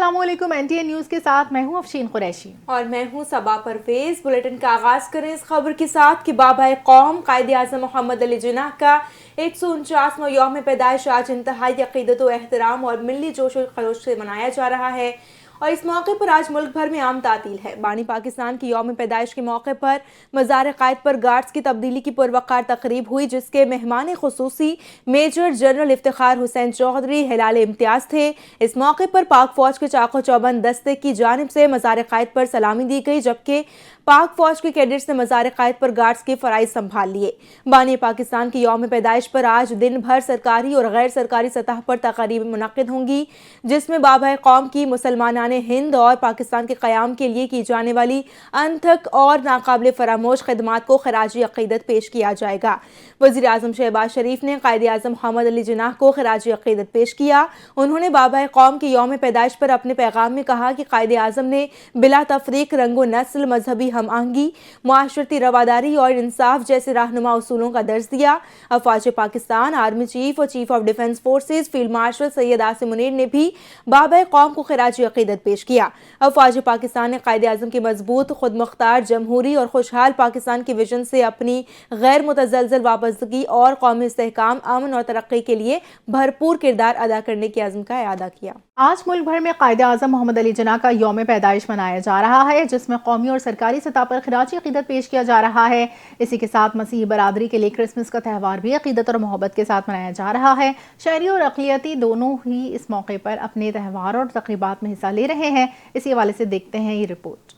السلام علیکم، NTA news کے ساتھ میں ہوں افشین قریشی اور میں ہوں صبا پرویز۔ بلیٹن کا آغاز کریں اس خبر کے ساتھ کہ بابا قوم قائد اعظم محمد علی جناح کا 149واں یوم پیدائش آج انتہائی عقیدت و احترام اور ملی جوش و خروش سے منایا جا رہا ہے، اور اس موقع پر آج ملک بھر میں عام تعطیل ہے۔ بانی پاکستان کی یوم پیدائش کے موقع پر مزار قائد پر گارڈز کی تبدیلی کی پروقار تقریب ہوئی، جس کے مہمان خصوصی میجر جنرل افتخار حسین چودھری ہلال امتیاز تھے۔ اس موقع پر پاک فوج کے چاق و چوبند دستے کی جانب سے مزار قائد پر سلامی دی گئی، جبکہ پاک فوج کے کیڈٹس نے مزار قائد پر گارڈز کے فرائض سنبھال لیے۔ بانی پاکستان کی یوم پیدائش پر آج دن بھر سرکاری اور غیر سرکاری سطح پر تقریبیں منعقد ہوں گی، جس میں بابا قوم کی مسلمانان ہند اور پاکستان کے قیام کے لیے کی جانے والی انتھک اور ناقابل فراموش خدمات کو خراج عقیدت پیش کیا جائے گا۔ وزیر اعظم شہباز شریف نے قائد اعظم محمد علی جناح کو خراج عقیدت پیش کیا۔ انہوں نے بابا قوم کی یوم پیدائش پر اپنے پیغام میں کہا کہ قائد اعظم نے بلا تفریق رنگ و نسل، مذہبی ہم آہنگی، معاشرتی رواداری اور انصاف جیسے رہنما اصولوں کا درس دیا۔ افواج پاکستان، آرمی چیف اور chief of defence forces field marshal Syed Asim Munir نے بھی بابا قوم کو خراج عقیدت پیش کیا۔ افواج پاکستان نے قائد اعظم کی مضبوط، خود مختار، جمہوری اور خوشحال پاکستان کی ویژن سے اپنی غیر متزلزل وابستگی اور قومی استحکام، امن اور ترقی کے لیے بھرپور کردار ادا کرنے کے عزم کا اعادہ کیا۔ آج ملک بھر میں قائد اعظم محمد علی جناح کا یوم پیدائش منایا جا رہا ہے، جس میں قومی اور سرکاری سطح پر خراج عقیدت پیش کیا جا رہا ہے۔ اسی کے ساتھ مسیحی برادری کے لیے کرسمس کا تہوار بھی عقیدت اور محبت کے ساتھ منایا جا رہا ہے۔ شہری اور اقلیتی دونوں ہی اس موقع پر اپنے تہوار اور تقریبات میں حصہ لے رہے ہیں۔ اسی حوالے سے دیکھتے ہیں یہ رپورٹ۔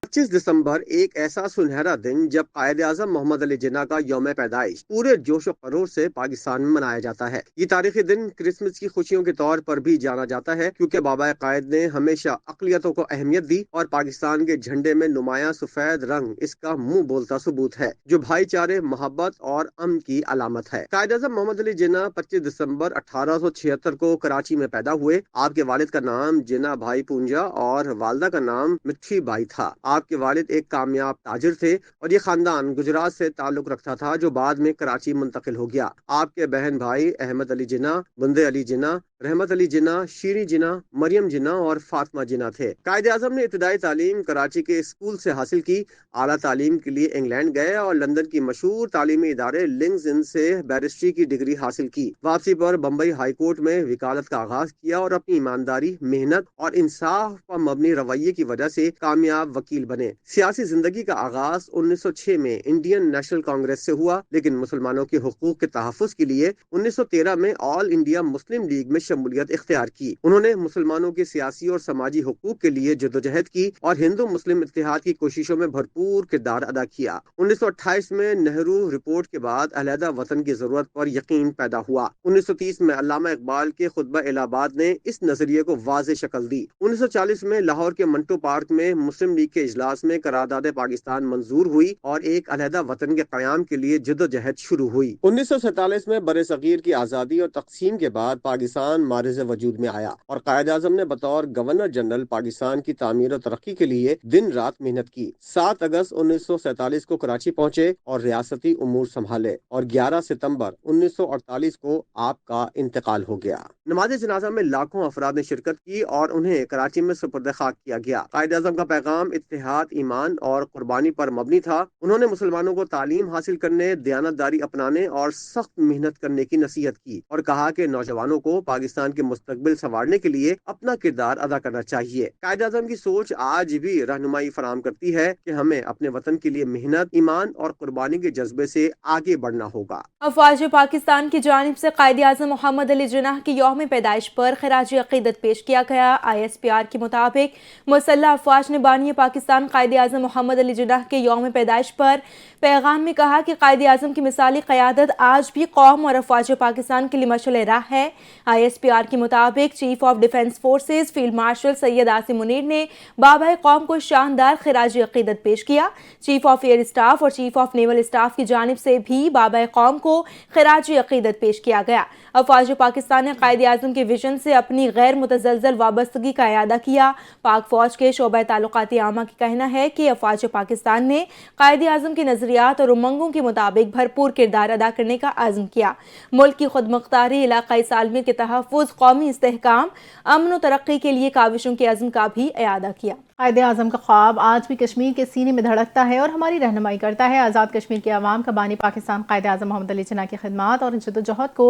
25 دسمبر ایک ایسا سنہرا دن جب قائد اعظم محمد علی جناح کا یوم پیدائش پورے جوش و خروش سے پاکستان میں منایا جاتا ہے۔ یہ تاریخی دن کرسمس کی خوشیوں کے طور پر بھی جانا جاتا ہے، کیونکہ بابا قائد نے ہمیشہ اقلیتوں کو اہمیت دی اور پاکستان کے جھنڈے میں نمایاں سفید رنگ اس کا منہ بولتا ثبوت ہے، جو بھائی چارے، محبت اور امن کی علامت ہے۔ قائد اعظم محمد علی جناح 25 دسمبر 1876 کو کراچی میں پیدا ہوئے۔ آپ کے والد کا نام جناح بھائی پونجا اور والدہ کا نام مٹھی بائی تھا۔ آپ کے والد ایک کامیاب تاجر تھے اور یہ خاندان گجرات سے تعلق رکھتا تھا، جو بعد میں کراچی منتقل ہو گیا۔ آپ کے بہن بھائی احمد علی جناح، بندے علی جناح، رحمت علی جناح، شیریں جناح، مریم جناح اور فاطمہ جناح تھے۔ قائد اعظم نے ابتدائی تعلیم کراچی کے اسکول سے حاصل کی۔ اعلیٰ تعلیم کے لیے انگلینڈ گئے اور لندن کی مشہور تعلیمی ادارے لنکس ان سے بیرسٹری کی ڈگری حاصل کی۔ واپسی پر بمبئی ہائی کورٹ میں وکالت کا آغاز کیا اور اپنی ایمانداری، محنت اور انصاف پر مبنی رویے کی وجہ سے کامیاب وکیل بنے۔ سیاسی زندگی کا آغاز 1906 میں انڈین نیشنل کانگریس سے ہوا، لیکن مسلمانوں کے حقوق کے تحفظ کے لیے 1913 میں آل انڈیا مسلم لیگ میں شمولیت اختیار کی۔ انہوں نے مسلمانوں کے سیاسی اور سماجی حقوق کے لیے جدوجہد کی اور ہندو مسلم اتحاد کی کوششوں میں بھرپور کردار ادا کیا۔ 1928 میں نہرو رپورٹ کے بعد علیحدہ وطن کی ضرورت پر یقین پیدا ہوا۔ 1930 میں علامہ اقبال کے خطبہ الہ آباد نے اس نظریے کو واضح شکل دی۔ 1940 میں لاہور کے منٹو پارک میں مسلم لیگ کے اجلاس میں قرارداد پاکستان منظور ہوئی اور ایک علیحدہ وطن کے قیام کے لیے جدوجہد شروع ہوئی۔ 1947 میں برصغیر کی آزادی اور تقسیم کے بعد پاکستان معرض وجود میں آیا اور قائد اعظم نے بطور گورنر جنرل پاکستان کی تعمیر و ترقی کے لیے دن رات محنت کی۔ 7 اگست 1947 کو کراچی پہنچے اور ریاستی امور سنبھالے اور 11 ستمبر 1948 کو آپ کا انتقال ہو گیا۔ نماز جنازہ میں لاکھوں افراد نے شرکت کی اور انہیں کراچی میں سپرد خاک کیا گیا۔ قائد اعظم کا پیغام اتحاد، ایمان اور قربانی پر مبنی تھا۔ انہوں نے مسلمانوں کو تعلیم حاصل کرنے، دیانتداری اپنانے اور سخت محنت کرنے کی نصیحت کی اور کہا کہ نوجوانوں کو پاکستان کے مستقبل سنوارنے کے لیے اپنا کردار ادا کرنا چاہیے۔ قائد اعظم کی سوچ آج بھی رہنمائی فراہم کرتی ہے کہ ہمیں اپنے وطن کے لیے محنت، ایمان اور قربانی کے جذبے سے آگے بڑھنا ہوگا۔ افواج پاکستان کی جانب سے قائد اعظم محمد علی جناح کی یوم پیدائش پر خراج عقیدت پیش کیا گیا۔ ISPR کے مطابق مسلح افواج نے بانی پاکستان قائد اعظم محمد علی جناح کے یوم پیدائش پر پیغام میں کہا کہ قائد اعظم کی مثالی قیادت آج بھی قوم اور افواج پاکستان کے لیے مشعل راہ ہے۔ ISPR کے مطابق chief of defence forces field marshal Syed Asim Munir نے بابا قوم کو شاندار خراج عقیدت پیش کیا۔ چیف آف ایئر اسٹاف اور چیف آف نیول اسٹاف کی جانب سے بھی بابا قوم کو خراج عقیدت پیش کیا گیا۔ افواج پاکستان نے قائد اعظم کے ویژن سے اپنی غیر متزلزل وابستگی کا اعادہ کیا۔ پاک فوج کے شعبہ تعلقات عامہ کے کہنا ہے کہ افواج پاکستان نے قائد اعظم کے نظریات اور امنگوں کے مطابق بھرپور کردار ادا کرنے کا عزم کیا۔ ملک کی خود مختاری، علاقائی سالمیت کے تحفظ، قومی استحکام، امن و ترقی کے لیے کاوشوں کے عزم کا بھی اعادہ کیا۔ قائد اعظم کا خواب آج بھی کشمیر کے سینے میں دھڑکتا ہے اور ہماری رہنمائی کرتا ہے۔ آزاد کشمیر کے عوام کا بانی پاکستان قائد اعظم محمد علی جناح کی خدمات اور جدوجہد کو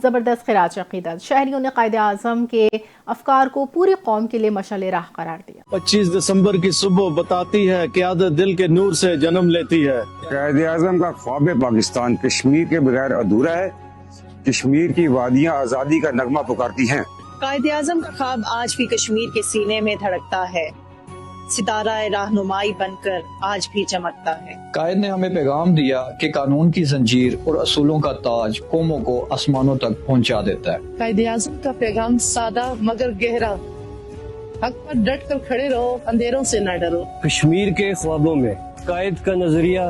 زبردست خراج عقیدت۔ شہریوں نے قائد اعظم کے افکار کو پوری قوم کے لیے مشعل راہ قرار دیا۔ 25 دسمبر کی صبح بتاتی ہے قیادت دل کے نور سے جنم لیتی ہے۔ قائد اعظم کا خواب پاکستان کشمیر کے بغیر ادھورا ہے۔ کشمیر کی وادیاں آزادی کا نغمہ پکارتی ہیں۔ قائد اعظم کا خواب آج بھی کشمیر کے سینے میں دھڑکتا ہے، ستارہ رہنمائی بن کر آج بھی چمکتا ہے۔ قائد نے ہمیں پیغام دیا کہ قانون کی زنجیر اور اصولوں کا تاج قوموں کو آسمانوں تک پہنچا دیتا ہے۔ قائد اعظم کا پیغام سادہ مگر گہرا، حق پر ڈٹ کر کھڑے رہو، اندھیروں سے نہ ڈرو۔ کشمیر کے خوابوں میں قائد کا نظریہ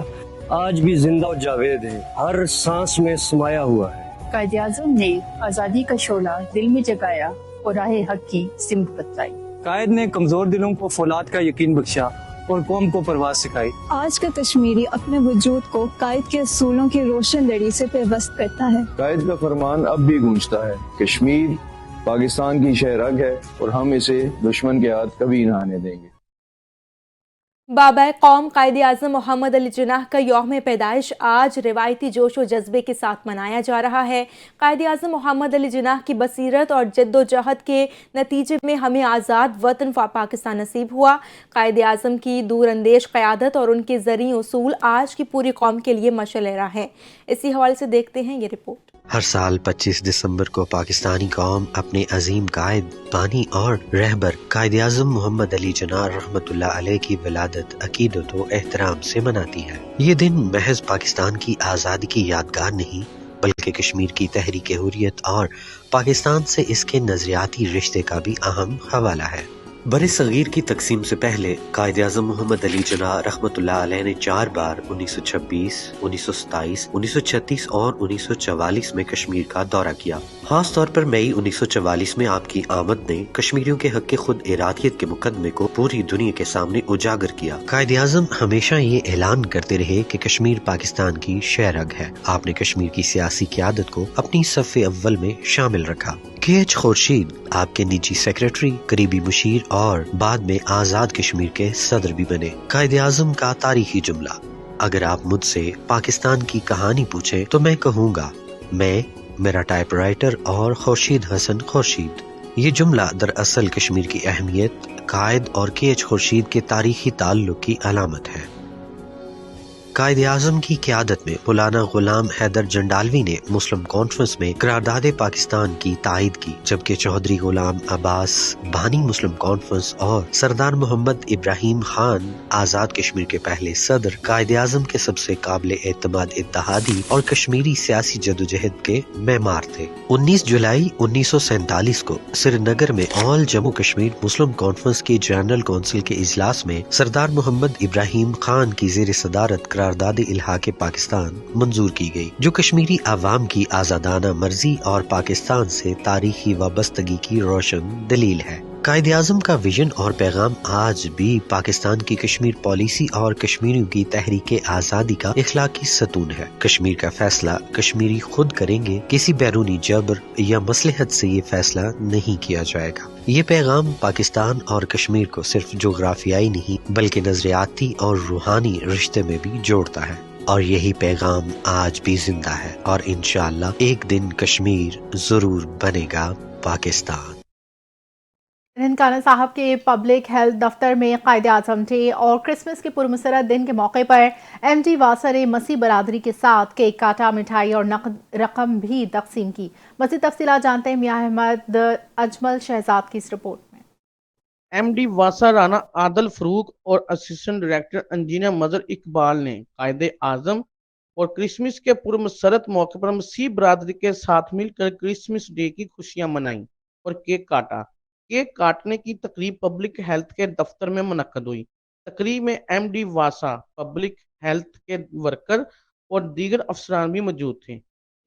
آج بھی زندہ و جاوید ہے، ہر سانس میں سمایا ہوا ہے۔ قائد اعظم نے آزادی کا شعلہ دل میں جگایا اور راہ حق کی سمت بتلائی۔ قائد نے کمزور دلوں کو فولاد کا یقین بخشا اور قوم کو پرواز سکھائی۔ آج کا کشمیری اپنے وجود کو قائد کے اصولوں کی روشن لڑی سے پیوست کرتا ہے۔ قائد کا فرمان اب بھی گونجتا ہے، کشمیر پاکستان کی شہ رگ ہے اور ہم اسے دشمن کے ہاتھ کبھی نہ آنے دیں گے۔ بابا قوم قائد اعظم محمد علی جناح کا یوم پیدائش آج روایتی جوش و جذبے کے ساتھ منایا جا رہا ہے۔ قائد اعظم محمد علی جناح کی بصیرت اور جد و جہد کے نتیجے میں ہمیں آزاد وطن پاکستان نصیب ہوا۔ قائد اعظم کی دور اندیش قیادت اور ان کے زرعی اصول آج کی پوری قوم کے لیے مشعل راہ ہیں۔ اسی حوالے سے دیکھتے ہیں یہ رپورٹ۔ ہر سال 25 دسمبر کو پاکستانی قوم اپنے عظیم قائد، بانی اور رہبر قائد اعظم محمد علی جناح رحمۃ اللہ علیہ کی ولادت عقیدت و احترام سے مناتی ہے۔ یہ دن محض پاکستان کی آزادی کی یادگار نہیں بلکہ کشمیر کی تحریک حریت اور پاکستان سے اس کے نظریاتی رشتے کا بھی اہم حوالہ ہے۔ بر صغیر کی تقسیم سے پہلے قائد اعظم محمد علی جناح رحمۃ اللہ علیہ نے 4 بار 1926، 1927، 1936 اور 1944 میں کشمیر کا دورہ کیا۔ خاص طور پر مئی 1944 میں آپ کی آمد نے کشمیریوں کے حق خود ارادیت کے مقدمے کو پوری دنیا کے سامنے اجاگر کیا۔ قائد اعظم ہمیشہ یہ اعلان کرتے رہے کہ کشمیر پاکستان کی شہ رگ ہے۔ آپ نے کشمیر کی سیاسی قیادت کو اپنی صف اول میں شامل رکھا۔ KH خورشید آپ کے نجی سیکریٹری، قریبی مشیر اور بعد میں آزاد کشمیر کے صدر بھی بنے۔ قائد اعظم کا تاریخی جملہ، اگر آپ مجھ سے پاکستان کی کہانی پوچھیں تو میں کہوں گا میں، میرا ٹائپ رائٹر اور خورشید حسن خورشید۔ یہ جملہ دراصل کشمیر کی اہمیت، قائد اور KH خورشید کے تاریخی تعلق کی علامت ہے۔ قائد اعظم کی قیادت میں مولانا غلام حیدر جنڈالوی نے مسلم کانفرنس میں قرارداد پاکستان کی تائید کی، جبکہ چودھری غلام عباس بانی مسلم کانفرنس اور سردار محمد ابراہیم خان آزاد کشمیر کے پہلے صدر قائد اعظم کے سب سے قابل اعتماد اتحادی اور کشمیری سیاسی جدوجہد کے معمار تھے۔ 19 جولائی 1947 کو سری نگر میں آل جموں کشمیر مسلم کانفرنس کی جنرل کونسل کے اجلاس میں سردار محمد ابراہیم خان کی زیر صدارت قرارداد الحاق پاکستان منظور کی گئی، جو کشمیری عوام کی آزادانہ مرضی اور پاکستان سے تاریخی وابستگی کی روشن دلیل ہے۔ قائد اعظم کا ویژن اور پیغام آج بھی پاکستان کی کشمیر پالیسی اور کشمیریوں کی تحریک آزادی کا اخلاقی ستون ہے۔ کشمیر کا فیصلہ کشمیری خود کریں گے، کسی بیرونی جبر یا مصلحت سے یہ فیصلہ نہیں کیا جائے گا۔ یہ پیغام پاکستان اور کشمیر کو صرف جغرافیائی نہیں بلکہ نظریاتی اور روحانی رشتے میں بھی جوڑتا ہے، اور یہی پیغام آج بھی زندہ ہے، اور انشاءاللہ ایک دن کشمیر ضرور بنے گا پاکستان۔ رنکانہ صاحب کے پبلک ہیلتھ دفتر میں قائد اعظم ڈے اور کرسمس کے پرمسرت دن کے موقع پر MD واسا نے مسیح برادری کے ساتھ کیک کاٹا، مٹھائی اور نقد رقم بھی تقسیم کی۔ مزید تفصیلات جانتے ہیں میاں احمد اجمل شہزاد کی اس رپورٹ میں۔ MD واسا رانا عادل فروغ اور اسسٹنٹ ڈائریکٹر انجینئر مظہر اقبال نے قائد اعظم اور کرسمس کے پرمسرت موقع پر مسیح برادری کے ساتھ مل کر کرسمس ڈے کی خوشیاں منائیں اور کیک کاٹا۔ کیک کاٹنے کی تقریب پبلک ہیلتھ کے دفتر میں منعقد ہوئی۔ تقریب میں MD واسا، پبلک ہیلتھ کے ورکر اور دیگر افسران بھی موجود تھے۔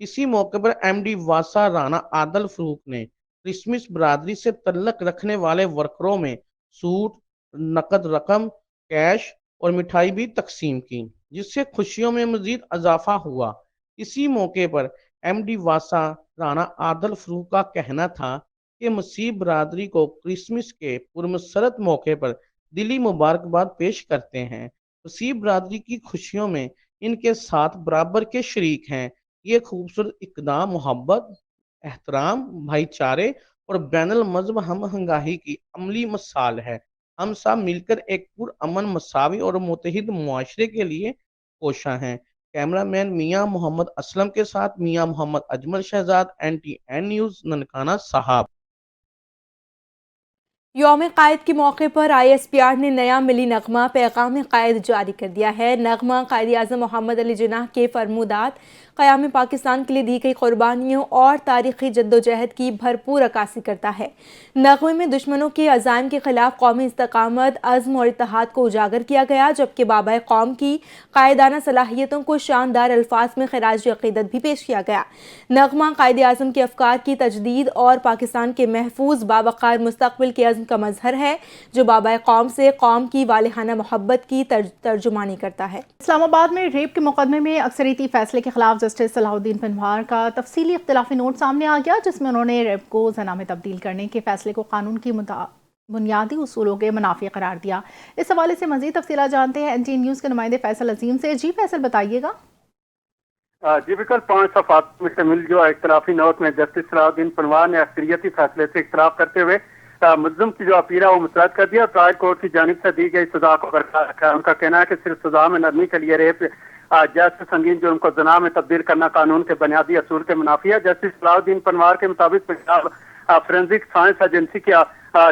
اسی موقع پر MD واسا رانا عادل فروغ نے کرسمس برادری سے تعلق رکھنے والے ورکروں میں سوٹ، نقد رقم कैश और मिठाई भी तकसीम की, जिससे खुशियों में मजीद इजाफा हुआ। इसी मौके पर MD वासा राना आदल फरूक का कहना था कि मसीह बरादरी को क्रिसमस के पुरमसरत मौके पर दिली मुबारकबाद पेश करते हैं। मसीह बरादरी की खुशियों में इनके साथ बराबर के शरीक हैं। ये खूबसूरत इक़दाम मोहब्बत, एहतराम, भाईचारे और बैनुल मज़हब हमहंगाही की अमली मिसाल है। हम सब मिलकर एक पुरअमन, मसावी और मुत्तहिद मुआशरे के लिए कोशा हैं। कैमरामैन मियां मोहम्मद असलम के साथ मियां मोहम्मद अजमल शहजाद, NTN न्यूज़, ननकाना साहब। यौम कायद के मौके पर ISPR ने नया मिली नगमा पैगाम कायद जारी कर दिया है। नगमा कायद आज़म मोहम्मद अली जिन्नाह के फरमूदात, क़याम पाकिस्तान के लिए दी गई कुर्बानियों और तारीख़ी जद्दोजहद की भरपूर अक्कासी करता है। नगमे में दुश्मनों के अज़ाइम के खिलाफ कौमी इस्तकामत, अज़्म और इत्तेहाद को उजागर किया गया, जबकि बाबा कौम की कायदाना सलाहियतों को शानदार अल्फाज में खिराज अक़ीदत भी पेश किया गया। नगमा कायद आज़म के अफ़कार की तजदीद और पाकिस्तान के महफूज बावक़ार मुस्तक़बिल के अज़्म का मजहर है, जो बाबा कौम से कौम की वालिहाना मोहब्बत की तर्जुमानी करता है। इस्लामाबाद में रेप के मुकदमे में अक्सरियती फैसले के खिलाफ जस्टिस सलाहुद्दीन पनवार का तफसीली इख्तिलाफी नोट सामने आ गया, जिसमें उन्होंने रेप को ज़ना में तब्दील करने के फैसले को कानून की बुनियादी उसूलों के मुनाफी करार दिया। इस हवाले से मज़ीद तफसीलात जानते हैं NTN न्यूज़ के नुमाइंदे फैसल अजीम से। जी फैसल, बताइएगा। जी बिल्कुल, 5 सफ़ात में शामिल जो इख्तिलाफी नोट में जस्टिस सलाहुद्दीन पनवार ने अक्सरियती फैसले से इख्तिलाफ करते हुए मुल्ज़िम की जो अपील है वो मुस्तरद कर दिया। ट्रायल कोर्ट की जानिब से दी गई सजा को बरकरार रखा है। उनका कहना है कि सिर्फ सजा में नरमी के लिए रेप जैसे संगीन जुर्म को ज़ना में तब्दील करना कानून के बुनियादी असूल के मुनाफी है। जस्टिस सलाहुद्दीन पनवार के मुताबिक पंजाब फोरेंसिक साइंस एजेंसी की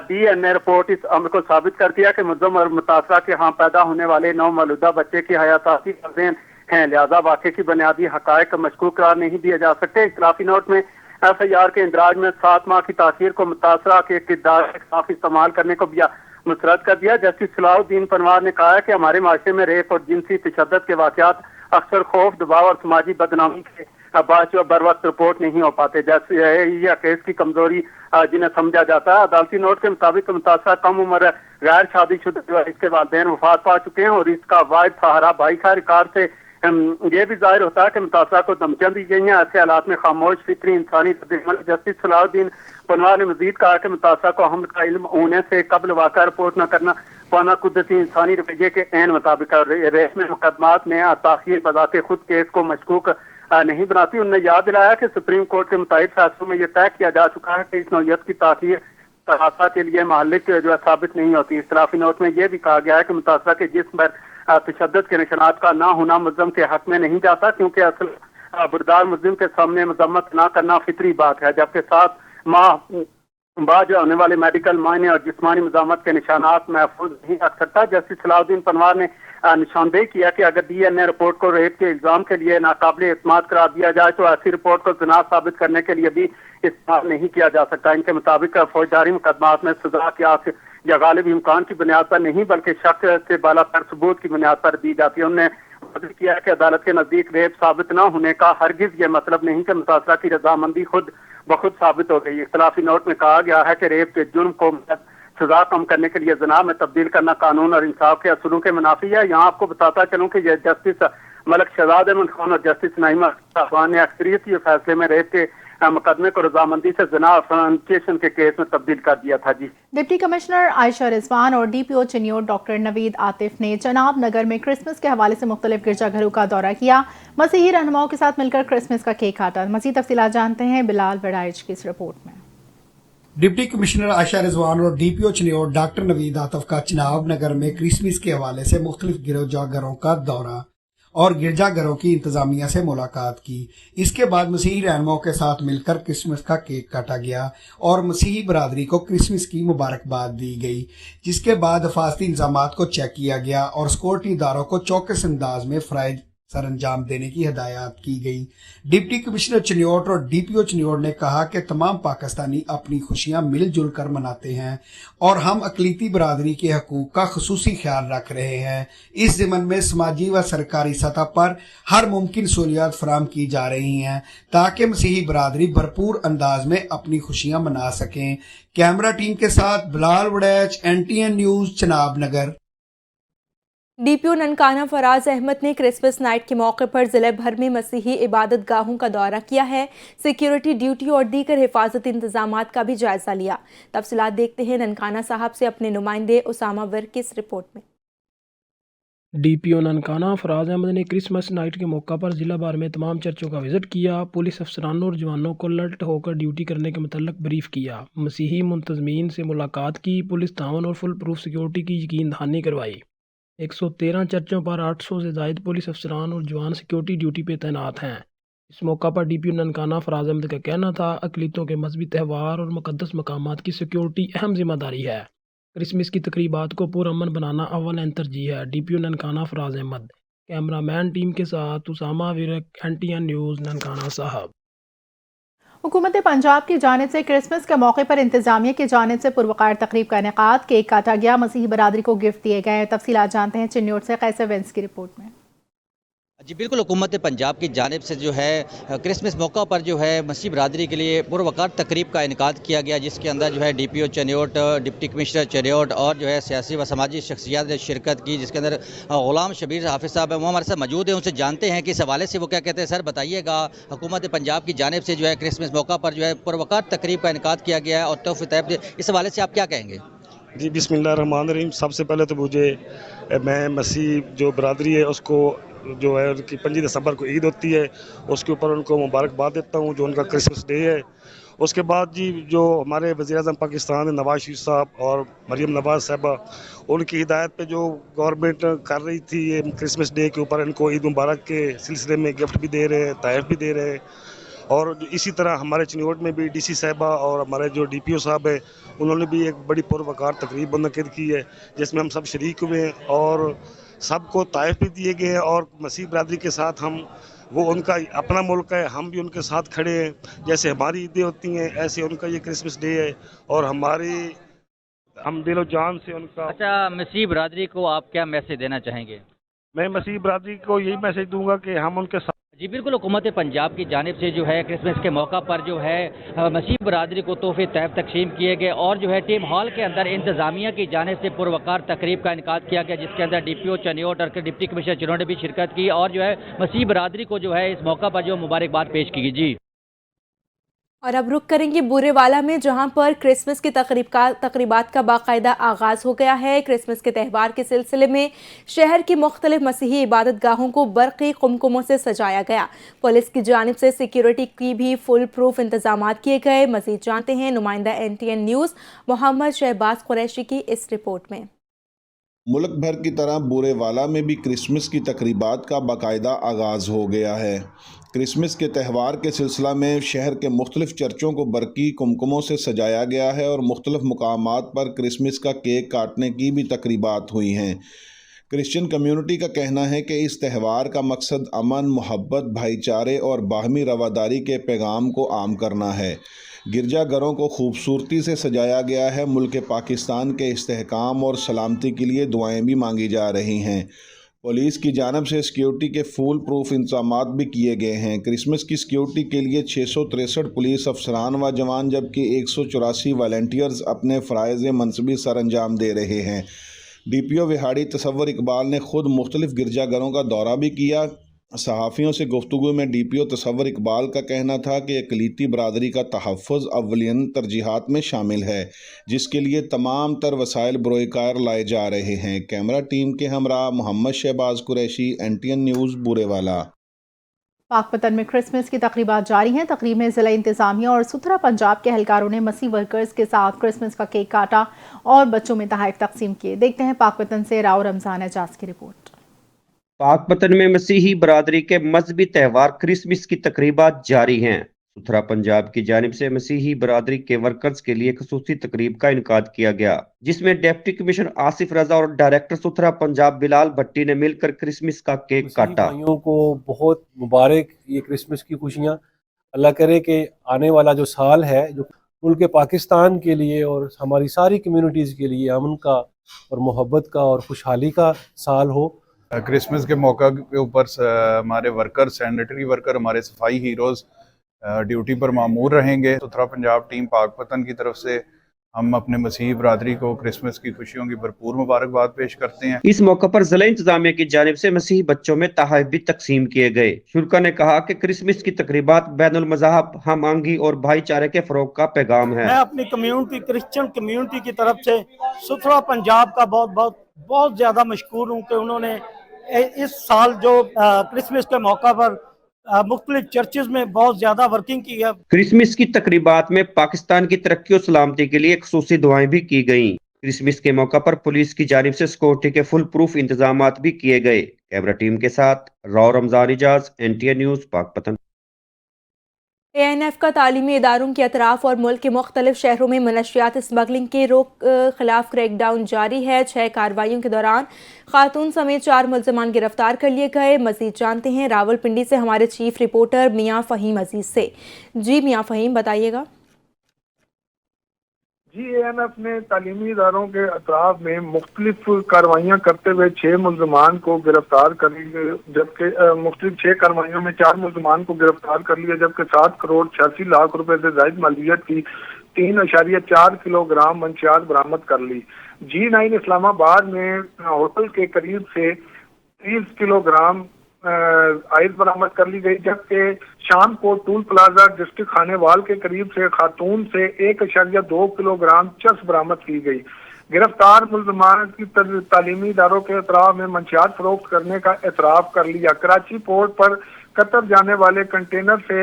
DNA रिपोर्ट इस अमर को साबित करती है कि मुल्ज़िम और मुतासरा के यहाँ पैदा होने वाले नौमौलूदा बच्चे की हयाताती क़ज़ेन हैं, लिहाजा वाक़े की बुनियादी हक़ाइक़ मशकूक करार नहीं दिए जा सकते। इख्तिलाफी नोट में FIR के इंदराज में 7 माह की ताख़ीर को मुतासरा के किरदार के खिलाफ इस्तेमाल करने को भी मुस्तरद कर दिया। जस्टिस सलाहुद्दीन पनवार ने कहा है कि हमारे माशरे में रेप और जिनसी तशद्दुद के वाक़यात अक्सर खौफ, दबाव और समाजी बदनामी के बाद जो बर वक्त रिपोर्ट नहीं हो पाते, जैसे यह केस की कमजोरी जिन्हें समझा जाता है। अदालती नोट के मुताबिक मुतासरा कम उम्र गैर शादीशुदा जो है इसके वालिदैन वफात पा चुके हैं और इसका वाहिद सहारा भाई का रिकॉर्ड से ये भी जाहिर होता है कि मुतासरा को धमकियां दी गई हैं। ऐसे हालात में खामोश फिक्री इंसानी रद्द-ए-अमल। जस्टिस सलाहुद्दीन पनवार ने मजीद कहा कि मुतासरा को हमल का इल्म होने से कबल वाक़ा रिपोर्ट न करना पाना कुदरती इंसानी रवैये के ऐन मुताबिक रेस में मुकदमात में ताख़ीर बजाते खुद केस को मशकूक नहीं बनाती। उन्होंने याद दिलाया कि सुप्रीम कोर्ट के मुताबिक फैसलों में यह तय किया जा चुका है कि इस नौयत की ताख़ीर तरासा के लिए महलिक जो है साबित नहीं होती। इख्तिलाफी नोट में यह भी कहा गया है कि मुतासरा के जिस्म पर तशद्दुद के निशानात का ना होना मुल्ज़िम के हक में नहीं जाता, क्योंकि असल बुरदार मुल्ज़िम के सामने मजम्मत ना करना फितरी बात है, जबकि 7 माह बाद जो होने वाले मेडिकल मायने और जिस्मानी मजामत के निशानात महफूज नहीं रख सकता। जस्टिस सलाहुद्दीन पनवार ने निशानदेही किया कि अगर DNA रिपोर्ट को रेप के इल्जाम के लिए नाकाबिल एतमाद करार दिया जाए तो ऐसी रिपोर्ट को ज़िना साबित करने के लिए भी इस्तेमाल नहीं किया जा सकता। इनके मुताबिक फौजदारी मुकदमात में सजा की आस या गालिब इम्कान की बुनियाद पर नहीं बल्कि शक से बाला पर सबूत की बुनियाद पर दी जाती है। उन्होंने वाज़ेह किया कि अदालत के नजदीक रेप साबित न होने का हरगिज ये मतलब नहीं कि मुतासरा की रजामंदी खुद बखुद साबित हो गई। इख्तिलाफी नोट में कहा गया है कि रेप के जुर्म को सजा कम करने के लिए ज़ना में तब्दील करना कानून और इंसाफ के असूलों के मुनाफी है। यहाँ आपको बताता चलूँ कि यह जस्टिस मलक शहजाद अहमद खान और जस्टिस नईमा साहबान ने अक्सरियती फैसले में रेप के मुकदमे को रजामंदी से ज़ना फॉर्निकेशन के केस में तब्दील कर दिया था। जी, डिप्टी कमिश्नर आयशा रिजवान और DPO चिन्योर डॉक्टर नवीद आतिफ ने चनाब नगर में क्रिसमस के हवाले से मुख्तलिफ गिरजाघरों का दौरा किया, मसीही रहनुमाओं के साथ मिलकर क्रिसमस का केक काटा। मज़ीद तफसीलात जानते हैं बिलाल वड़ाइच की इस रिपोर्ट में। डिप्टी कमिश्नर आयशा रिजवान और DPO चिन्योर डॉक्टर नवीद आतिफ का चनाब नगर में क्रिसमस के हवाले से मुख्तलिफ गिरजाघरों का दौरा और गिरजाघरों की इंतजामिया से मुलाकात की। इसके बाद मसीही रहनुमाओं के साथ मिलकर क्रिसमस का केक काटा गया और मसीही बरादरी को क्रिसमस की मुबारकबाद दी गई, जिसके बाद हिफाजती इंतजामात को चेक किया गया और सिक्योरिटी इदारों को चौकस अंदाज में फराइज सर अंजाम देने की हिदायत की गई। डिप्टी कमिश्नर चिन्योट और DPO चिन्योट ने कहा कि तमाम पाकिस्तानी अपनी खुशियां मिलजुल कर मनाते हैं और हम अकलीती बरादरी के हकूक का खुसूसी ख्याल रख रहे हैं। इस ज़िमन में समाजी व सरकारी सतह पर हर मुमकिन सहूलियात फराम की जा रही हैं ताकि मसीही बरादरी भरपूर अंदाज में अपनी खुशियां मना सकें। कैमरा टीम के साथ बिलाल वड़ैच, NTN न्यूज़, चनाब नगर। डीपीओ ननकाना फराज अहमद ने क्रिसमस नाइट के मौके पर जिले भर में मसीही इबादत गाहों का दौरा किया है। सिक्योरिटी ड्यूटी और दीगर हिफाजती इंतजामात का भी जायजा लिया। तफसीलात देखते हैं ननकाना साहब से अपने नुमाइंदे उसामा वर्क की इस रिपोर्ट में। डीपीओ ननकाना फराज अहमद ने क्रिसमस नाइट के मौका पर जिला भर में तमाम चर्चों का विजिट किया। पुलिस अफसरानों और जवानों को अलर्ट होकर ड्यूटी करने के मुतल्लिक ब्रीफ किया। मसीही मुंतजमीन से मुलाकात की। पुलिस तावन और फुल प्रूफ सिक्योरिटी की यकीन दहानी करवाई। 113 चर्चों पर 800 से जायद पुलिस अफसरान और जवान सिक्योरिटी ड्यूटी पे तैनात हैं। इस मौका पर डीपीओ ननकाना फराज अहमद का कहना था, अकलीतों के मजहबी त्यौहार और मुकद्दस मकामात की सिक्योरिटी अहम जिम्मेदारी है। क्रिसमस की तकरीबात को पुरअमन बनाना अव्वल तरजीह है। DPO Nankana Faraz Ahmad. Cameraman team के साथ उसामा विरक, NTN न्यूज़, ननकाना साहब। हुकूमत पंजाब की जानिब से क्रिसमस के मौके पर इंतजामिया की जानिब से पुरवकार तकरीब का इनेकाद, केक काटा गया, मसीही बरादरी को गिफ्ट दिए गए। तफसीलात जानते हैं चिन्नौर से कैसे वेंस की रिपोर्ट में। जी बिल्कुल, हुकूमत पंजाब की जानिब से जो है क्रिसमस मौका पर जो है मसीह बरादरी के लिए पुरवकार तकरीब का इनेकाद किया गया, जिसके अंदर जो है DPO Chinnaur, deputy commissioner Chinnaur और जो है सियासी व समाजी शख्सियात ने शिरकत की, जिसके अंदर गुलाम शबीर हाफिज़ साहब हैं, वो हमारे साथ मौजूद हैं। उनसे जानते हैं कि इस हवाले से वो क्या कहते हैं। सर बताइएगा, हुकूमत पंजाब की जानिब से जो है क्रिसमस मौका पर जो है पुरवकार तकरीब का इनेकाद किया गया है और तोहफे तैब, इस हवाले से आप क्या कहेंगे? जी बिस्मिल्लाहिर्रहमानिर्रहीम। सबसे पहले तो मैं मसीह जो बरादरी है उसको जो है उनकी 25 दिसंबर को ईद होती है, उसके ऊपर उनको मुबारकबाद देता हूँ जो उनका क्रिसमस डे है। उसके बाद जी जो हमारे वज़ीर-ए-आज़म पाकिस्तान नवाज शरीफ साहब और मरियम नवाज साहबा, उनकी हिदायत पे जो गवर्नमेंट कर रही थी ये क्रिसमस डे के ऊपर इनको ईद मुबारक के सिलसिले में गिफ्ट भी दे रहे हैं, तोहफ़े भी दे रहे हैं। और इसी तरह हमारे चिन्नौर में भी DC साहिबा और हमारे जो DPO साहब है उन्होंने भी एक बड़ी पुरवकार तकरीब मुनक़िद की है, जिसमें हम सब शरीक हुए हैं और सबको तोहफ़े भी दिए गए हैं। और मसीह बरादरी के साथ हम, वो उनका अपना मुल्क है, हम भी उनके साथ खड़े हैं। जैसे हमारी ईदें होती हैं ऐसे उनका ये क्रिसमस डे है और हम दिलो जान से उनका। अच्छा, मसीह बरादरी को आप क्या मैसेज देना चाहेंगे? मैं मसीह बरादरी को यही मैसेज दूंगा कि हम उनके साथ। जी बिल्कुल, हुकूमत पंजाब की जानिब से जो है क्रिसमस के मौका पर जो है मसीह बरादरी को तोहफे तैब तकसीम किए गए और जो है टीम हॉल के अंदर इंतजामिया की जानिब से पुरवकार तकरीब का इनेकाद किया गया, जिसके अंदर DPO चिन्नौर और डिप्टी कमिश्नर चिन्नौर ने भी शिरकत की और जो है मसीह बरादरी को जो है इस मौका पर जो मुबारकबाद पेश की गई। जी, और अब रुक करेंगे बूरेवाला में, जहां पर क्रिसमस की तकरीबात का बाकायदा आगाज़ हो गया है। क्रिसमस के त्यौहार के सिलसिले में शहर की मुख्तलिफ मसीही इबादत गाहों को बरक़ी कुमकुमों से सजाया गया। पुलिस की जानिब से सिक्योरिटी की भी फुल प्रूफ इंतजाम किए गए। मज़ीद जानते हैं नुमाइंदा NTN न्यूज़ मोहम्मद शहबाज कुरैशी की इस रिपोर्ट में। मुल्क भर की तरह बूरेवाला में भी क्रिसमस की तकरीबात का बाकायदा आगाज़ हो गया है। क्रिसमस के त्यौहार के सिलसिला में शहर के मुख्तलिफ चर्चों को बरक़ी कुमकुमों से सजाया गया है और मुख्तलिफ मुकामात पर क्रिसमस का केक काटने की भी तकरीबात हुई हैं। क्रिश्चियन कम्युनिटी का कहना है कि इस त्यौहार का मकसद अमन, मोहब्बत, भाईचारे और बाहमी रवादारी के पैगाम को आम करना है। गिरजाघरों को खूबसूरती से सजाया गया है। मुल्क पाकिस्तान के इस्तेहकाम और सलामती के लिए दुआएं भी मांगी जा रही हैं। पुलिस की जानब से सिक्योरिटी के फुल प्रूफ इंतजामात भी किए गए हैं। क्रिसमस की सिक्योरिटी के लिए 663 पुलिस अफसरान व जवान जबकि 184 वॉलंटियर्स अपने फ़राइज़ मनसबी सर अंजाम दे रहे हैं। DPO विहाड़ी तसव्वुर इकबाल ने खुद मुख्तलिफ गिरजाघरों का दौरा भी किया। सहाफ़ियों से गुफ्तगू में DPO तसव्वुर इकबाल का कहना था कि अक़लीती बरादरी का तहफ़्फ़ुज़ अव्वलियन तरजीहात में शामिल है, जिसके लिए तमाम तर वसाइल बरोकार लाए जा रहे हैं। कैमरा टीम के हमरा मोहम्मद शहबाज कुरैशी, NTN न्यूज़, बूरेवाला। पाकपतन में क्रिसमस की तकरीबात जारी हैं। तकरीब में ज़िला इंतज़ामिया और सुथरा पंजाब के एहलकारों ने मसीह वर्कर्स के साथ क्रिसमस का केक काटा और बच्चों में तोहफ़े तकसीम किए। देखते हैं पाकपतन से राव रमज़ान एजाज की रिपोर्ट। पाकपतन में मसीही बरादरी के मजहबी त्यौहार क्रिसमस की तकरीबात जारी हैं। सुथरा पंजाब की जानिब से मसीही बरादरी के वर्कर्स के लिए खसूसी तकरीब का इनकाद किया गया, जिसमें डिप्टी कमिश्नर आसिफ रजा और डायरेक्टर सुथरा पंजाब बिलाल भट्टी ने मिलकर क्रिसमस का केक काटा। भाइयों को बहुत मुबारक ये क्रिसमस की खुशियाँ। अल्लाह करे कि आने वाला जो साल है जो मुल्क पाकिस्तान के लिए और हमारी सारी कम्युनिटीज़ के लिए अमन का और मोहब्बत का और खुशहाली का साल हो। क्रिसमस के मौका के ऊपर हमारे वर्कर, सैनिटरी वर्कर, हमारे सफाई हीरोज़ ड्यूटी पर मामूर रहेंगे। सुथरा पंजाब टीम पाकपतन की तरफ से हम अपने मसीही बरादरी को क्रिसमस की खुशियों की भरपूर मुबारकबाद पेश करते हैं। इस मौके पर जिला इंतजामिया की जानिब से मसीही बच्चों में तोहफे भी तकसीम किए गए। शुरा ने कहा कि क्रिसमस की तकरीबात बैनुल मज़हब, हम आहंगी और भाईचारे के फरोग का पैगाम है। मैं अपनी कम्युनिटी, क्रिश्चियन कम्युनिटी की तरफ से सुथरा पंजाब का बहुत ज्यादा मशकूर हूँ कि उन्होंने इस साल जो क्रिसमस के मौका पर मुख्तलिफ चर्चेज में बहुत ज्यादा वर्किंग की है। क्रिसमस की तकरीबात में पाकिस्तान की तरक्की और सलामती के लिए खुसूसी दुआएं भी की गईं। क्रिसमस के मौका पर पुलिस की जानिब से सिक्योरिटी के फुल प्रूफ इंतजाम भी किए गए। कैमरा टीम के साथ Rao Ramzan Ijaz, NTA news, Pakpattan. ANF का तालीमी इदारों के अतराफ और मुल्क के मुख्तलिफ शहरों में मनशियात स्मगलिंग के रोक खिलाफ क्रैकडाउन जारी है। 6 कार्रवाइयों के दौरान खातून समेत 4 मुल्ज़मान गिरफ्तार कर लिए गए। मजीद जानते हैं रावलपिंडी से हमारे चीफ रिपोर्टर मियाँ फ़हीम अजीज से। जी मियाँ फ़हीम, बताइएगा। जी, ANF ने तालीमी इदारों के अतराफ में मुख्तलिफ कार्रवाइयाँ करते हुए 6 मुल्ज़मान को गिरफ्तार कर लिए, जबकि मुख्तलिफ 6 कार्रवाइयों में 4 मुल्ज़मान को गिरफ्तार कर लिया, जबकि 7 करोड़ 86 लाख रुपए से जायद मालियत की 3.4 किलोग्राम मंशियात बरामद कर ली। G9 इस्लामाबाद में होटल के करीब से 30 किलोग्राम आइस बरामद कर ली गई, जबकि शाम को टूल प्लाजा डिस्ट्रिक्ट खानेवाल के करीब से खातून से 1.2 किलोग्राम चरस बरामद की गई। गिरफ्तार मुल्ज़मान की तालीमी इदारों के अतराफ में मंशियात फरोख्त करने का एतराफ़ कर लिया। कराची पोर्ट पर कतर जाने वाले कंटेनर से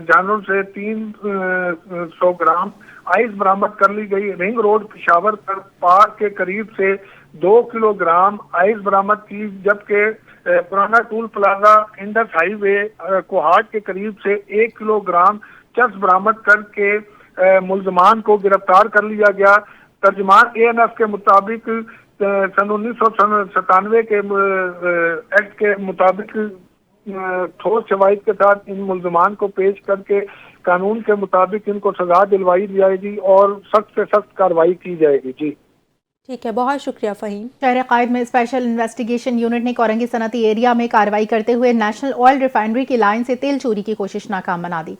जानवर से 300 ग्राम आइस बरामद कर ली गई। रिंग रोड पेशावर पर पार्क के करीब से 2 किलोग्राम आइस बरामद की, जबकि पुराना toll plaza Indus highway Kohat के करीब से 1 किलोग्राम चरस बरामद करके मुल्ज़मान को गिरफ्तार कर लिया गया। तर्जमान ANF के मुताबिक सन 1997 के एक्ट के मुताबिक ठोस शवाहिद के साथ इन मुल्ज़मान को पेश करके कानून के मुताबिक इनको सजा दिलवाई जाएगी और सख्त से सख्त कार्रवाई की जाएगी। जी ठीक है, बहुत शुक्रिया फ़हीम। शहर कायद में स्पेशल इन्वेस्टिगेशन यूनिट ने कोरंगी सनती एरिया में कार्रवाई करते हुए नेशनल ऑयल रिफाइनरी की लाइन से तेल चोरी की कोशिश नाकाम बना दी।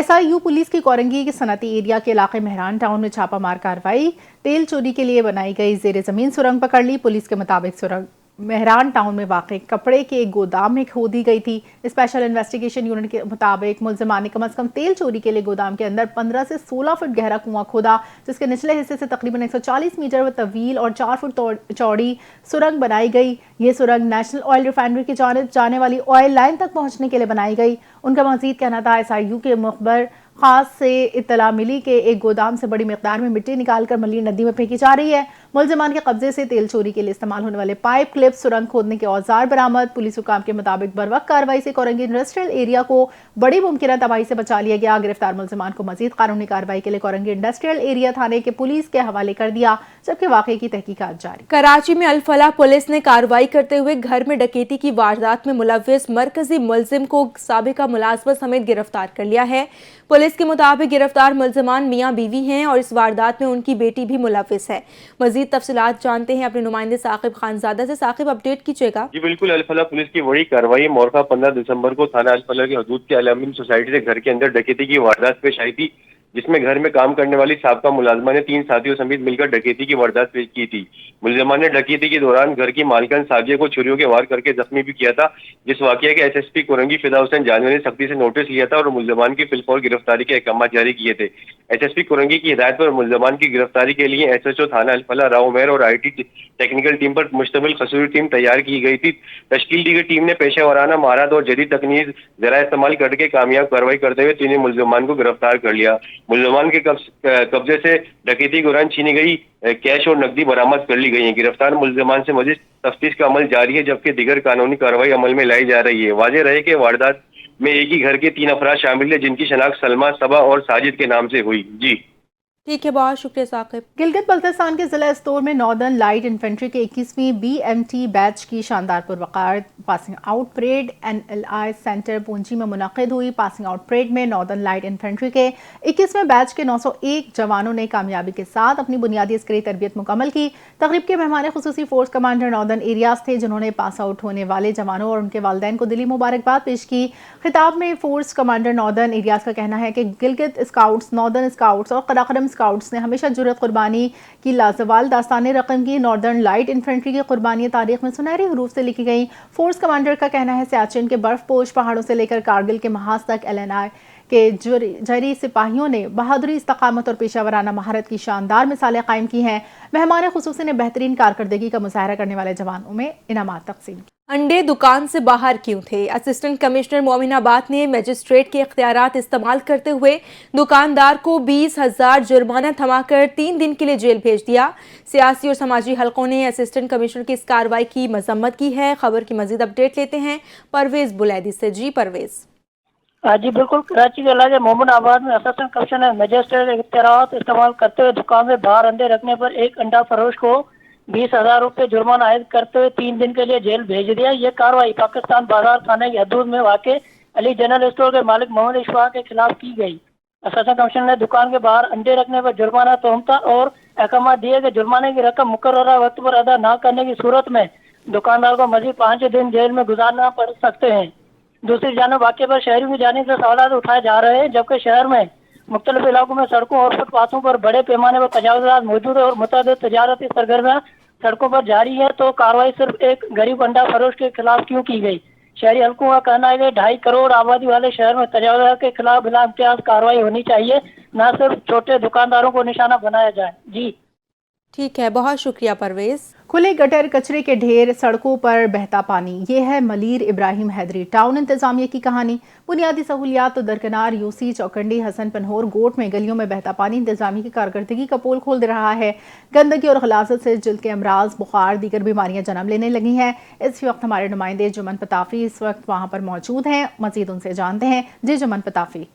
SIU पुलिस की कोरंगी के सनती एरिया के इलाके मेहरान टाउन में छापामार कार्रवाई, तेल चोरी के लिए बनाई गई जेर जमीन सुरंग पकड़ ली। पुलिस के मुताबिक सुरंग मेहरान टाउन में वाक़ कपड़े के एक गोदाम में खोदी गई थी। स्पेशल इन्वेस्टिगेशन यूनिट के मुताबिक मुल्ज़मान ने कम अज़ कम तेल चोरी के लिए गोदाम के अंदर 15 से 16 फुट गहरा कुआं खोदा, जिसके निचले हिस्से से तकरीबन 140 मीटर तवील और 4 फुट चौड़ी सुरंग बनाई गई। ये सुरंग नेशनल ऑयल रिफाइनरी की जानिब जाने वाली ऑयल लाइन तक पहुँचने के लिए बनाई गई। उनका मज़ीद कहना था SIU के मुखबर खास से इत्तला मिली कि एक गोदाम से बड़ी मिकदार में मिट्टी निकालकर मली नदी में फेंकी जा रही है। मुल्ज़मान के कब्जे से तेल चोरी के लिए इस्तेमाल होने वाले पाइप, क्लिप, सुरंग खोदने के औजार बरामद। पुलिस हुकाम के मुताबिक बरवक्त कार्रवाई से कोरंगी इंडस्ट्रियल एरिया को बड़ी मुमकिन तबाही से बचा लिया गया। गिरफ्तार मुल्ज़मान को मजीद कानूनी कार्रवाई के लिए कोरंगी इंडस्ट्रियल एरिया थाने के पुलिस के हवाले कर दिया, जबकि वाक़े की तहकीकात जारी। कराची में अल-फलाह पुलिस ने कार्रवाई करते हुए घर में डकैती की वारदात में मुलव्विस मरकजी मुल्जिम को साबिका मुलाजमत समेत गिरफ्तार कर लिया है। पुलिस के मुताबिक गिरफ्तार मुल्ज़मान मियाँ बीवी हैं और इस वारदात में उनकी बेटी भी मुलव्विस है। मजीद तफसीलात जानते हैं अपने नुमाइंदे साकिब खानजादा से। साकिब, अपडेट कीजिएगा। जी बिल्कुल, अल-फलाह पुलिस की बड़ी कार्रवाई मोरखा 15 दिसंबर को थाना अल-फलाह के हदूद के अल-अमीन सोसाइटी से घर के अंदर डकैती की वारदात पेश आई थी, जिसमें घर में काम करने वाली साबका मुलाजमा ने 3 साथियों समेत मिलकर डकैती की वारदात पेश की थी। मुलजमान ने डकैती के दौरान घर की मालकन साजिया को छुरियों के वार करके जख्मी भी किया था, जिस वाकये के SSP कोरंगी फिदा हुसैन जानवी ने सख्ती से नोटिस लिया था और मुलजमान की फिलफौर गिरफ्तारी के अहकाम जारी किए थे। SSP कोरंगी की हिदायत पर मुलजमान की गिरफ्तारी के लिए SHO थाना अल-फलाह राव उमैर और IT टेक्निकल टीम पर मुश्तमिल खसूसी टीम तैयार की गई थी। तश्कील दी गई टीम ने पेशा वराना महारत और जदीद तकनीक जरा इस्तेमाल करके कामयाब कार्रवाई करते हुए 3 मुलजमान को गिरफ्तार कर लिया। मुलजमान के कब्जे से डकैती के दौरान छीनी गई कैश और नकदी बरामद कर ली गई है। गिरफ्तार मुलजमान से मजीद तफ्तीश का अमल जारी है, जबकि दीगर कानूनी कार्रवाई अमल में लाई जा रही है। वाज़ेह रहे कि वारदात में एक ही घर के 3 अफराद शामिल है, जिनकी शनाख्त सलमा, सबा और साजिद के नाम से हुई। जी ठीक है, बहुत शुक्रिया साकिब। गिलगित बल्तिस्तान के जिला स्टोर में नॉर्दर्न लाइट इन्फेंट्री के 21वीं BMT बैच की शानदार पुरवकार passing out parade NLI centre Bunji में मुनक़िद हुई। पासिंग आउट परेड में नॉर्दर्न लाइट इन्फेंट्री के 21वें बैच के 901 जवानों ने कामयाबी के साथ अपनी बुनियादी अस्करी तरबियत मुकम्मल की। तकरीब के मेहमान खुसूसी फोर्स कमांडर नॉर्दर्न एरियाज थे, जिन्होंने पास आउट होने वाले जवानों और उनके वालिदैन को दिली मुबारकबाद पेश की। खिताब में फोर्स कमांडर नॉर्दर्न एरियाज का कहना है कि गिलगित स्काउट्स, नॉर्दर्न स्काउट्स और कराकरम स्काउट्स ने हमेशा जुर्रत कुर्बानी की लाजवाल दास्तान रकम की। नॉर्दर्न लाइट इन्फेंट्री की कुर्बानी तारीख में सुनहरे हरूफ से लिखी गई। फोर्स कमांडर का कहना है सियाचिन के बर्फपोश पहाड़ों से लेकर कारगिल के महाज तक LNI के जरी सिपाहियों ने बहादुरी, इस्तकामत और पेशावराना महारत की शानदार मिसालें कायम की हैं। मेहमान खुसूसी ने बेहतरीन कारकर्दगी का मुजाहरा करने वाले जवानों में इनामात तकसीम किए। अंडे दुकान से बाहर क्यों थे? असिस्टेंट कमिश्नर मोमिनाबाद ने मजिस्ट्रेट के इख्तियारात इस्तेमाल करते हुए दुकानदार को 20,000 जुर्माना थमाकर 3 दिन के लिए जेल भेज दिया। सियासी और समाजी हलकों ने असिस्टेंट कमिश्नर की इस कार्रवाई की मजम्मत की है। खबर की मजीद अपडेट लेते हैं परवेज बुलैदी से। जी परवेज। जी बिल्कुल, कराची के इलाके मोमिनाबाद में असिस्टेंट कमिश्नर ने मजिस्ट्रेट इख्तियारात इस्तेमाल करते हुए दुकान में बाहर अंडे रखने पर एक अंडा फरोश को 20,000 रुपये जुर्माना आयद करते हुए 3 दिन के लिए जेल भेज दिया। ये कार्रवाई पाकिस्तान बाजार थाने की हदूद में वाक़ अली जनरल स्टोर के मालिक मोहम्मद इशफाक के खिलाफ की गई। असिस्टेंट कमिश्नर ने दुकान के बाहर अंडे रखने पर जुर्माना तोहमता और अहकाम दिए कि जुर्माने की रकम मुकर्ररा वक्त पर अदा न करने की सूरत में दुकानदार को मजीद 5 दिन जेल में गुजारना पड़ सकते हैं। दूसरी जानब वाक़े पर शहरियों की जानिब से सवाल उठाए जा रहे हैं, जबकि शहर में मुख्तलिफ इलाकों में सड़कों और फुटपाथों पर बड़े पैमाने पर तजावुज़ात मौजूद है और मुतअद्दिद तजारती सरगर्मियाँ सड़कों पर जारी है, तो कार्रवाई सिर्फ एक गरीब अंडा फरोश के खिलाफ क्यों की गई? शहरी हल्कों का कहना है कि 2.5 करोड़ आबादी वाले शहर में तजावुज़ात के खिलाफ बिला इम्तियाज़ कार्रवाई होनी चाहिए, न सिर्फ छोटे दुकानदारों को निशाना बनाया जाए। जी ठीक है, बहुत शुक्रिया परवेज। खुले गटर, कचरे के ढेर, सड़कों पर बहता पानी, ये है मलीर इब्राहिम हैदरी टाउन इंतजामिया की कहानी। बुनियादी सहूलियात तो दरकिनार यूसी, चौकंडी, हसन पनहोर, गोट में गलियों में बहता पानी इंतजामिया की कारकर्दगी का पोल खोल दे रहा है। गंदगी और गलाजत से जिल्द के अमराज, बुखार, दीगर बीमारियां जन्म लेने लगी हैं। इस वक्त हमारे नुमाइंदे जुमन पताफी इस वक्त वहाँ पर मौजूद हैं, मजीद उनसे जानते हैं। जी जुमन पताफी।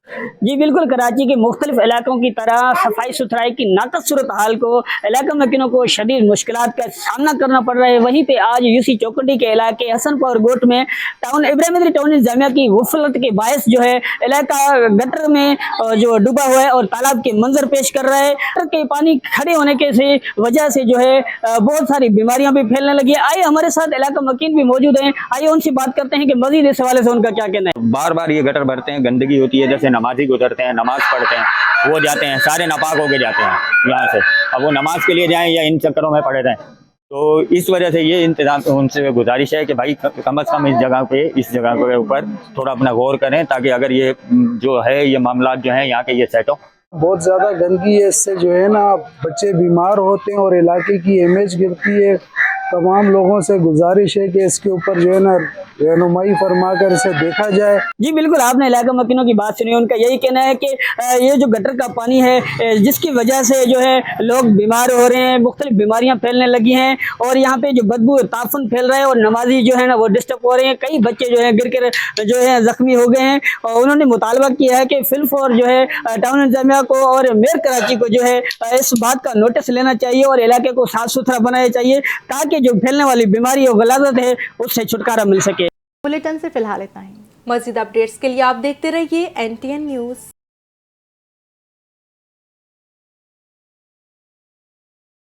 जी बिल्कुल, कराची के मुख्तलिफ इलाकों की तरह सफाई सुथराई की नाकस सूरत हाल को इलाका मकीनों को शदीद मुश्किलात का सामना करना पड़ रहा है। वहीं पे आज यूसी चौकंडी के इलाके हसनपुर गोट में टाउन इब्राहिम हैदरी टाउन इंतजामिया की वफलत के बायस जो है इलाका गटर में जो डूबा हुआ है और तालाब के मंजर पेश कर रहा है। गटर के पानी खड़े होने के वजह से जो है बहुत सारी बीमारियां भी फैलने लगी है। आइए हमारे साथ इलाका मकीन भी मौजूद हैं, आइए उनसे बात करते हैं कि मजीद इस हवाले से उनका क्या कहना है। बार बार ये गटर भरते हैं, गंदगी होती है, जैसे नमाजी गुजरते हैं, नमाज पढ़ते हैं, वो जाते हैं सारे नापाक होके जाते हैं यहाँ से। अब वो नमाज के लिए जाएं या इन चक्करों में पड़े रहें, तो इस वजह से ये इंतजाम उनसे गुजारिश है कि भाई कम से कम इस जगह के ऊपर थोड़ा अपना गौर करें, ताकि अगर ये जो है ये मामला जो है यहाँ के ये सेट हो। बहुत ज़्यादा गंदगी है, इससे जो है ना बच्चे बीमार होते हैं और इलाके की इमेज गिरती है। तमाम लोगों से गुजारिश है कि इसके ऊपर जो है ना रहनुमाई फरमाकर इसे देखा जाए। जी बिल्कुल, आपने इलाका मकीनों की बात सुनी, उनका यही कहना है कि ये जो गटर का पानी है जिसकी वजह से जो है लोग बीमार हो रहे हैं, मुख्तलिफ बीमारियां फैलने लगी हैं और यहाँ पे जो बदबू ताफन फैल रहा है और नमाजी जो है ना वो डिस्टर्ब हो रहे हैं। कई बच्चे जो है गिर कर जो है जख्मी हो गए हैं और उन्होंने मुतालबा किया है कि फिलफौर जो है टाउन इंतजामिया को और मेयर कराची को जो है इस बात का नोटिस लेना चाहिए और इलाके को साफ सुथरा बनाना चाहिए, ताकि जो फैलने वाली बीमारी और गलाजत है उससे छुटकारा मिल सके। बुलेटिन से फिलहाल इतना ही। मज़ीद अपडेट्स के लिए आप देखते रहिए NTN न्यूज़।